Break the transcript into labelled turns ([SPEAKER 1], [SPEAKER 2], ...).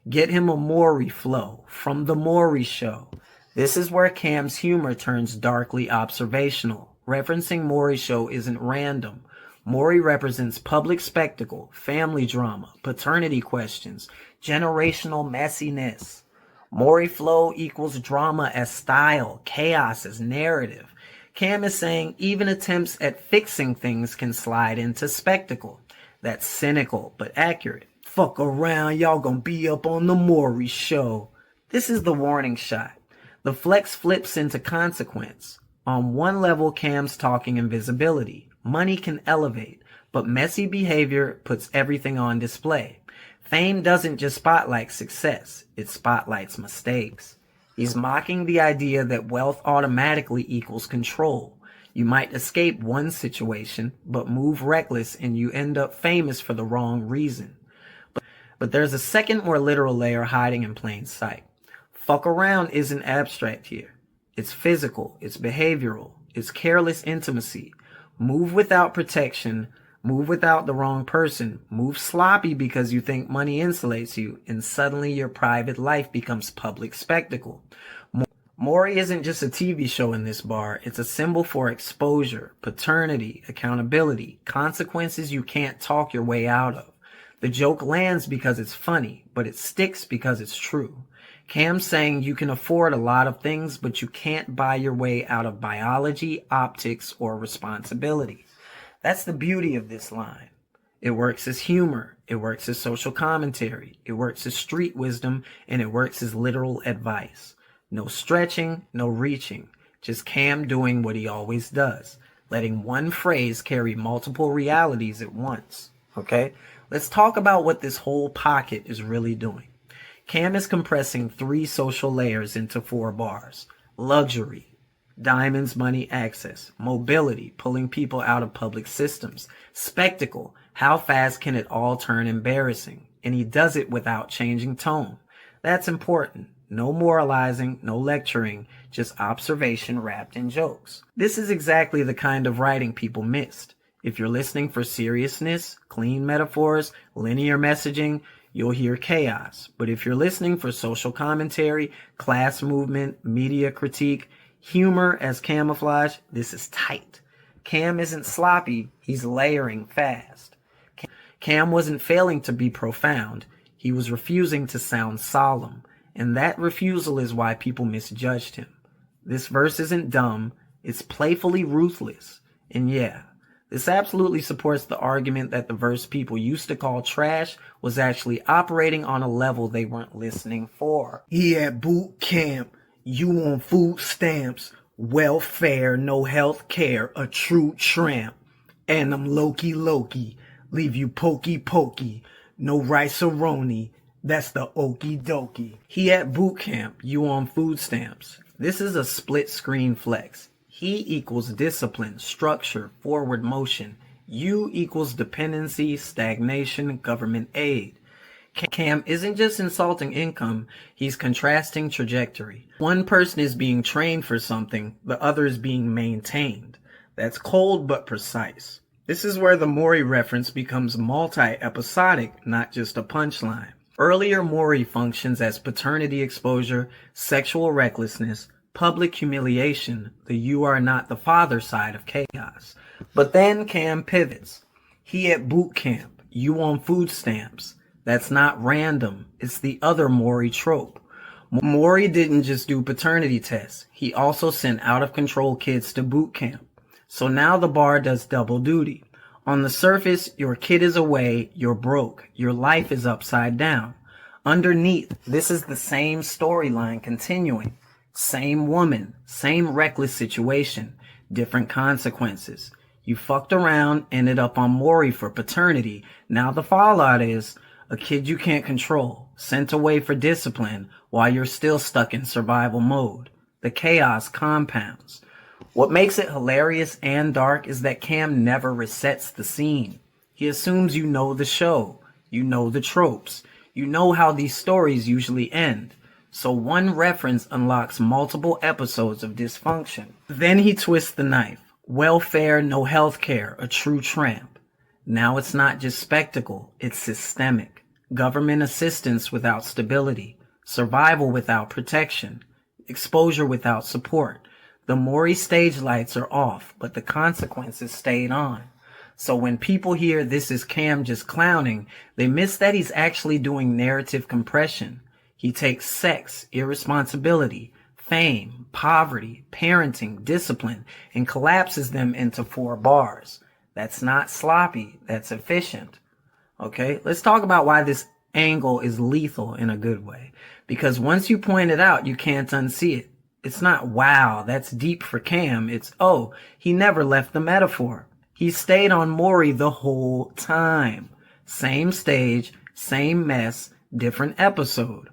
[SPEAKER 1] Get him a Maury flow from the Maury Show. This is where Cam's humor turns darkly observational. Referencing Maury Show isn't random. Maury represents public spectacle, family drama, paternity questions, generational messiness. Maury flow equals drama as style, chaos as narrative. Cam is saying even attempts at fixing things can slide into spectacle. That's cynical but accurate. Fuck around, y'all gonna be up on the Maury Show. This is the warning shot. The flex flips into consequence. On one level, Cam's talking invisibility. Money can elevate, but messy behavior puts everything on display. Fame doesn't just spotlight success, it spotlights mistakes. He's mocking the idea that wealth automatically equals control. You might escape one situation, but move reckless and you end up famous for the wrong reason. But there's a second, more literal layer hiding in plain sight. Fuck around isn't abstract here. It's physical, it's behavioral, it's careless intimacy. Move without protection, move without the wrong person, move sloppy because you think money insulates you, and suddenly your private life becomes public spectacle. Maury isn't just a TV show in this bar, it's a symbol for exposure, paternity, accountability, consequences you can't talk your way out of. The joke lands because it's funny, but it sticks because it's true. Cam's saying you can afford a lot of things, but you can't buy your way out of biology, optics, or responsibility. That's the beauty of this line. It works as humor, it works as social commentary, it works as street wisdom, and it works as literal advice. No stretching, no reaching, just Cam doing what he always does, letting one phrase carry multiple realities at once. Okay? Let's talk about what this whole pocket is really doing. Cam is compressing 3 social layers into 4 bars. Luxury, diamonds, money, access. Mobility, pulling people out of public systems. Spectacle, how fast can it all turn embarrassing? And he does it without changing tone. That's important. No moralizing, no lecturing, just observation wrapped in jokes. This is exactly the kind of writing people missed. If you're listening for seriousness, clean metaphors, linear messaging, you'll hear chaos. But if you're listening for social commentary, class movement, media critique, humor as camouflage, this is tight. Cam isn't sloppy, he's layering fast. Cam wasn't failing to be profound, he was refusing to sound solemn. And that refusal is why people misjudged him. This verse isn't dumb, it's playfully ruthless. And yeah, this absolutely supports the argument that the verse people used to call trash was actually operating on a level they weren't listening for. He at boot camp, you on food stamps, welfare, no health care, a true tramp. And I'm Loki, leave you pokey, no rice-a-roni, that's the okie dokie. He at boot camp, you on food stamps. This is a split screen flex. He equals discipline, structure, forward motion. You equals dependency, stagnation, government aid. Cam isn't just insulting income, he's contrasting trajectory. One person is being trained for something, the other is being maintained. That's cold but precise. This is where the Maury reference becomes multi-episodic, not just a punchline. Earlier, Maury functions as paternity exposure, sexual recklessness, public humiliation, the you are not the father side of chaos. But then Cam pivots. He at boot camp, you on food stamps. That's not random. It's the other Maury trope. Maury didn't just do paternity tests. He also sent out of control kids to boot camp. So now the bar does double duty. On the surface, your kid is away, you're broke, your life is upside down. Underneath, this is the same storyline continuing. Same woman, same reckless situation, different consequences. You fucked around, ended up on Maury for paternity. Now the fallout is a kid you can't control, sent away for discipline while you're still stuck in survival mode. The chaos compounds. What makes it hilarious and dark is that Cam never resets the scene. He assumes you know the show, you know the tropes, you know how these stories usually end. So one reference unlocks multiple episodes of dysfunction. Then he twists the knife. Welfare, no health care, a true tramp. Now it's not just spectacle, it's systemic. government assistance without stability, survival without protection, exposure without support. The Maury stage lights are off, but the consequences stayed on. So when people hear this is Cam just clowning, they miss that he's actually doing narrative compression. He takes sex, irresponsibility, fame, poverty, parenting, discipline, and collapses them into 4 bars. That's not sloppy, that's efficient. Okay, let's talk about why this angle is lethal in a good way. Because once you point it out, you can't unsee it. It's not, wow, that's deep for Cam. It's, oh, he never left the metaphor. He stayed on Maury the whole time. Same stage, same mess, different episode.